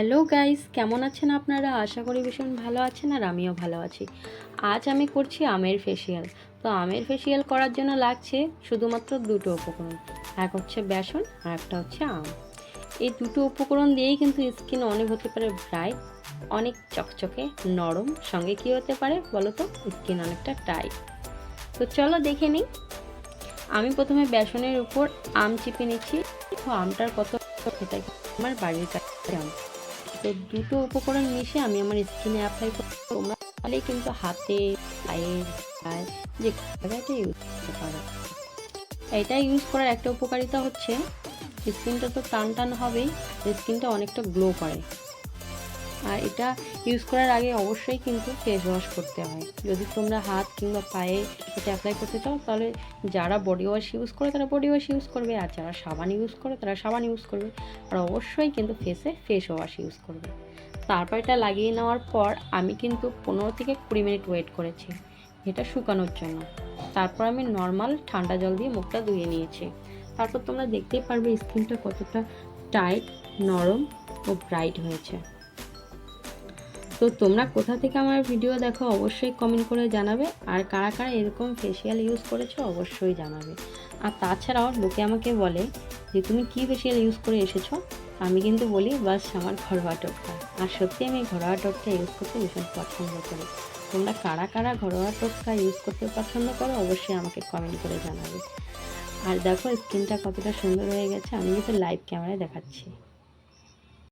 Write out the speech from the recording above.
Hello guys, কেমন আছেন আপনারা? আশা করি ভীষণ ভালো আছেন আর আমিও ভালো আছি। আজ আমি করছি আমের ফেসিয়াল। তো আমের ফেসিয়াল করার জন্য লাগছে শুধুমাত্র দুটো উপকরণ। এক হচ্ছে বেসন আর একটা হচ্ছে আম। এই দুটো উপকরণ দিয়েই কিন্তু স্কিন অনেক হতে পারে ব্রাইট, অনেক চকচকে, নরম, সঙ্গে কী হতে পারে বলো তো? স্কিন অনেকটা টাইট। তো চলো দেখে নিই। আমি প্রথমে বেসনের উপর আম চিপে নিচ্ছি। তো আমটার কত সেটা আমার বাড়ির কাছে আম। তো দুটো উপকরণ মিশিয়ে আমি আমার স্কিনে অ্যাপ্লাই করব। তোমরা চাইলে কিন্তু হাতে, পায়ে, গায়ে যে জায়গাটা ইউজ করতে পারো। এটা ইউজ করার একটা উপকারিতা হচ্ছে স্কিনটা তো টান টান হবেই, স্কিনটা অনেকটা গ্লো করে। আর এটা ইউজ করার আগে অবশ্যই কিন্তু ফেস ওয়াশ করতে হয়। যদি তোমরা হাত কিংবা পায়ে এটা অ্যাপ্লাই করতে চাও তাহলে যারা বডি ওয়াশ ইউজ করে তারা বডি ওয়াশ ইউজ করবে, আর যারা সাবান ইউজ করে তারা সাবান ইউজ করবে। আর অবশ্যই কিন্তু ফেসে ফেস ওয়াশ ইউজ করবে। তারপর এটা লাগিয়ে নেওয়ার পর আমি কিন্তু 15 থেকে 20 মিনিট ওয়েট করেছি এটা শুকানোর জন্য। তারপর আমি নর্মাল ঠান্ডা জল দিয়ে মুখটা ধুয়ে নিয়েছি। তারপর তোমরা দেখতেই পারবে স্কিনটা কতটা টাইট, নরম ও ব্রাইট হয়েছে। তো তোমরা কোথা থেকে আমার ভিডিও দেখো অবশ্যই কমেন্ট করে জানাবে, আর কারা কারা এরকম ফেসিয়াল ইউজ করেছো অবশ্যই জানাবে। আর তাছাড়াও লোকে আমাকে বলে যে তুমি কি ফেসিয়াল ইউজ করে এসেছো, আমি কিন্তু বলি বাস আমার ঘরোয়া টোটকা। আর সত্যি আমি ঘরোয়া টোটকা ইউজ করতে ভীষণ পছন্দ করি। তোমরা কারা কারা ঘরোয়া টোটকা ইউজ করতে পছন্দ করো অবশ্যই আমাকে কমেন্ট করে জানাবে। আর দেখো স্কিনটা কতটা সুন্দর হয়ে গেছে, আমি কিন্তু লাইভ ক্যামেরায় দেখাচ্ছি।